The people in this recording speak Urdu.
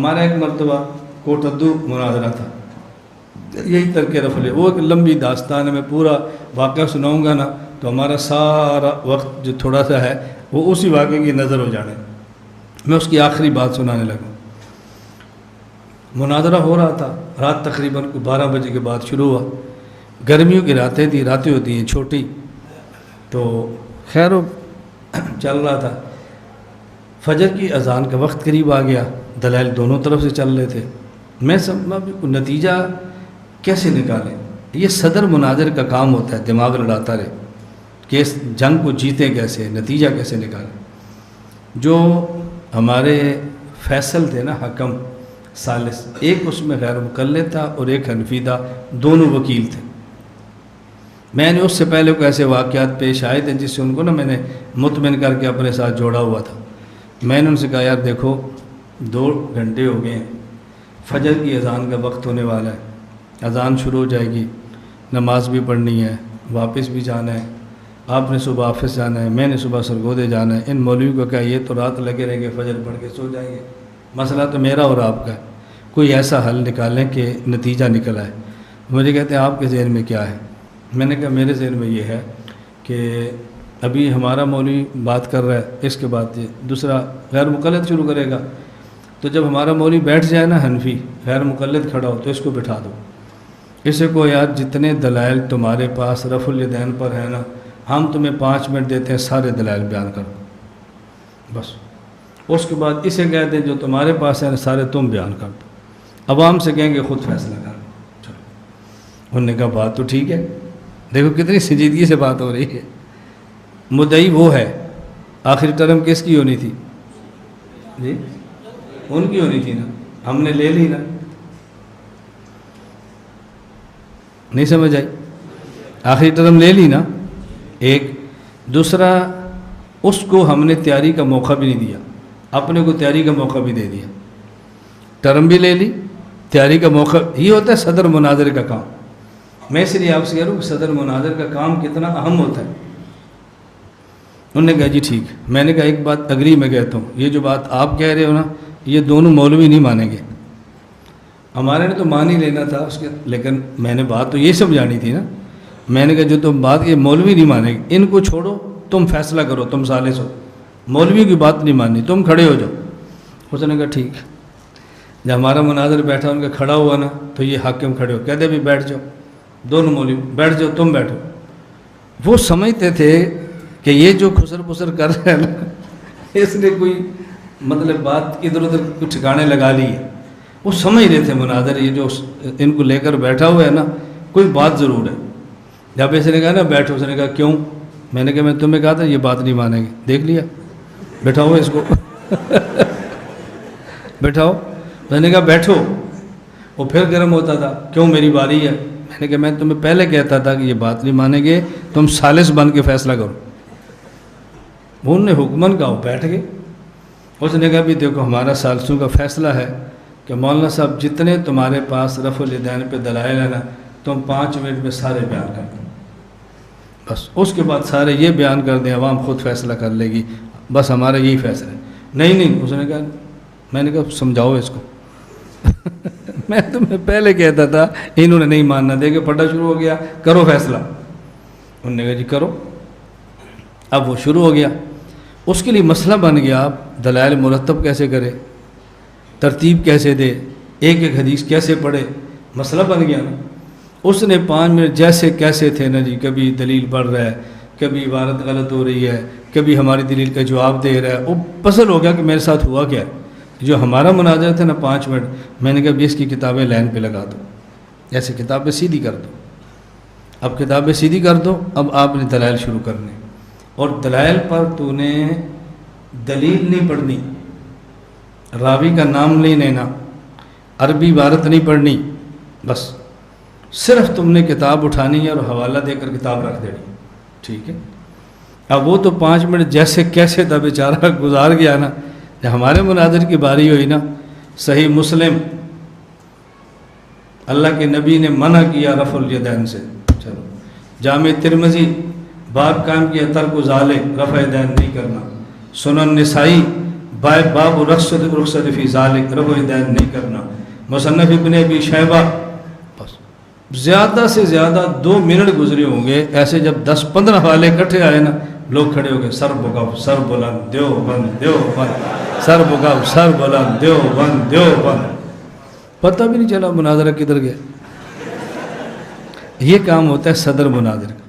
ہمارا ایک مرتبہ کوٹدو مناظرہ تھا، یہی ترک رفل ہے، وہ ایک لمبی داستان ہے، میں پورا واقعہ سناؤں گا نا تو ہمارا سارا وقت جو تھوڑا سا ہے وہ اسی واقعے کی نظر ہو جانے، میں اس کی آخری بات سنانے لگا۔ مناظرہ ہو رہا تھا، رات تقریباً 12 بجے کے بعد شروع ہوا، گرمیوں کی راتیں تھیں، راتیں ہوتی ہیں چھوٹی، تو خیر و چل رہا تھا۔ فجر کی اذان کا وقت قریب آ گیا، دلائل دونوں طرف سے چل رہے تھے، میں سمجھا بھی نتیجہ کیسے نکالیں، یہ صدر مناظر کا کام ہوتا ہے، دماغ لڑاتا رہے کہ اس جنگ کو جیتیں کیسے، نتیجہ کیسے نکالیں۔ جو ہمارے فیصل تھے نا حکم ثالث، ایک اس میں غیر مقلد تھا اور ایک حنفی تھا، دونوں وکیل تھے۔ میں نے اس سے پہلے کو ایسے واقعات پیش آئے تھے جس سے ان کو نا میں نے مطمئن کر کے اپنے ساتھ جوڑا ہوا تھا۔ میں نے ان سے کہا یار دیکھو 2 گھنٹے ہو گئے ہیں، فجر کی اذان کا وقت ہونے والا ہے، اذان شروع ہو جائے گی، نماز بھی پڑھنی ہے، واپس بھی جانا ہے، آپ نے صبح آفس جانا ہے، میں نے صبح سرگودے جانا ہے، ان مولویوں کو کہا یہ تو رات لگے رہیں گے، فجر پڑھ کے سو جائیں گے، مسئلہ تو میرا اور آپ کا ہے، کوئی ایسا حل نکالیں کہ نتیجہ نکل آئے۔ مجھے کہتے ہیں آپ کے ذہن میں کیا ہے؟ میں نے کہا میرے ذہن میں یہ ہے کہ ابھی ہمارا مولوی بات کر رہا ہے، اس کے بعد دوسرا غیر مقلد شروع کرے گا، تو جب ہمارا مولوی بیٹھ جائے نا حنفی، غیر مقلد کھڑا ہو تو اس کو بٹھا دو، اسے کو یار جتنے دلائل تمہارے پاس رفع الیدین پر ہے نا، ہم تمہیں 5 منٹ دیتے ہیں، سارے دلائل بیان کرو بس، اس کے بعد اسے کہہ دیں جو تمہارے پاس ہے نا سارے تم بیان کر دو، عوام سے کہیں گے خود فیصلہ کر لو۔ چلو انہوں نے کہا بات تو ٹھیک ہے، دیکھو کتنی سنجیدگی سے بات ہو رہی ہے، مدعی وہ ہے، آخری ٹرم کس کی ہونی تھی؟ جی ان کی ہونی تھی نا، ہم نے لے لی نا، نہیں سمجھ آئی؟ آخری ٹرم لے لی نا ایک، دوسرا اس کو ہم نے تیاری کا موقع بھی نہیں دیا، اپنے کو تیاری کا موقع بھی دے دیا، ٹرم بھی لے لی، تیاری کا موقع، یہ ہوتا ہے صدر مناظر کا کام۔ میں اس لیے آپ سے کہہ رہا ہوں کہ صدر مناظر کا کام کتنا اہم ہوتا ہے۔ انہوں نے کہا جی ٹھیک، میں نے کہا ایک بات اگری میں کہتا ہوں، یہ جو بات آپ کہہ رہے ہو نا یہ دونوں مولوی نہیں مانیں گے، ہمارے نے تو مان ہی لینا تھا اس کے، لیکن میں نے بات تو یہ سمجھانی تھی نا، میں نے کہا جو تم بات یہ مولوی نہیں مانیں گے، ان کو چھوڑو، تم فیصلہ کرو، تم ثالث ہو، مولوی کی بات نہیں ماننی، تم کھڑے ہو جاؤ۔ اس نے کہا ٹھیک۔ جب ہمارا مناظر بیٹھا ان کا کھڑا ہوا نا تو یہ حاکم کھڑے ہو کہتے بھی بیٹھ جاؤ، دونوں مولوی بیٹھ جاؤ، تم بیٹھو۔ وہ سمجھتے تھے کہ یہ جو خسر پسر کر رہے ہیں نا اس نے کوئی مطلب بات ادھر ادھر کچھ ٹھکانے لگا لی ہے، وہ سمجھ رہے تھے مناظر یہ جو ان کو لے کر بیٹھا ہوا ہے نا کوئی بات ضرور ہے۔ جب اس نے کہا نا بیٹھو، اس نے کہا کیوں؟ میں نے کہا میں تمہیں کہا تھا یہ بات نہیں مانیں گے، دیکھ لیا، بیٹھاؤ اس کو بیٹھاؤ۔ میں نے کہا بیٹھو، وہ پھر گرم ہوتا تھا، کیوں میری باری ہے؟ میں نے کہا میں تمہیں پہلے کہتا تھا کہ یہ بات نہیں مانیں گے، تم ثالث بن کے فیصلہ کرو۔ وہ انہوں نے حکمن کہا، وہ بیٹھ گئے۔ اس نے کہا بھی دیکھو ہمارا ثالثوں کا فیصلہ ہے کہ مولانا صاحب جتنے تمہارے پاس رفع الیدین پہ دلائل ہے نا تم 5 منٹ میں سارے بیان کر دو، بس اس کے بعد سارے یہ بیان کر دیں، عوام خود فیصلہ کر لے گی، بس ہمارا یہی فیصلہ ہے۔ نہیں، اس نے کہا، میں نے کہا سمجھاؤ اس کو میں تمہیں پہلے کہتا تھا، انہوں نے نہیں ماننا، دے کے پھٹا شروع ہو گیا، کرو فیصلہ۔ انہوں نے کہا جی کرو۔ اب وہ شروع ہو گیا، اس کے لیے مسئلہ بن گیا، آپ دلائل مرتب کیسے کرے، ترتیب کیسے دے، ایک ایک حدیث کیسے پڑھے، مسئلہ بن گیا نا۔ اس نے 5 منٹ جیسے کیسے تھے نا جی، کبھی دلیل پڑھ رہا ہے، کبھی عبارت غلط ہو رہی ہے، کبھی ہماری دلیل کا جواب دے رہا ہے، وہ پزل ہو گیا کہ میرے ساتھ ہوا کیا ہے۔ جو ہمارا مناظر تھا نا 5 منٹ، میں نے کہا بھی اس کی کتابیں لائن پہ لگا دو، ایسے کتابیں سیدھی کر دو، اب کتابیں سیدھی کر دو، اب آپ نے دلائل شروع کرنے، اور دلائل پر تو نے دلیل نہیں پڑھنی، راوی کا نام نہیں لینا، عربی عبارت نہیں پڑھنی، بس صرف تم نے کتاب اٹھانی ہے اور حوالہ دے کر کتاب رکھ دینی، ٹھیک ہے۔ اب وہ تو 5 منٹ جیسے کیسے تھا بیچارہ گزار گیا نا۔ جب ہمارے مناظر کی باری ہوئی نا، صحیح مسلم، اللہ کے نبی نے منع کیا رفع الیدین سے، چلو جامع ترمذی باب قائم کیا ترک ظالم، رفع یدین نہیں کرنا، سنن نسائی باب رخصت فی ذالک، رفع دین نہیں کرنا. مصنف ابن ابی شیبہ. بس زیادہ سے زیادہ 2 منٹ گزرے ہوں گے ایسے، جب 10-15 حوالے اکٹھے آئے نا، لوگ کھڑے ہو گئے، سر بگاؤ سر بلند دیوبند دیوبند، سر بگاؤ سر بلند دیوبند دیوبند. پتہ بھی نہیں چلا مناظرہ کدھر گیا. یہ کام ہوتا ہے صدر مناظر کا.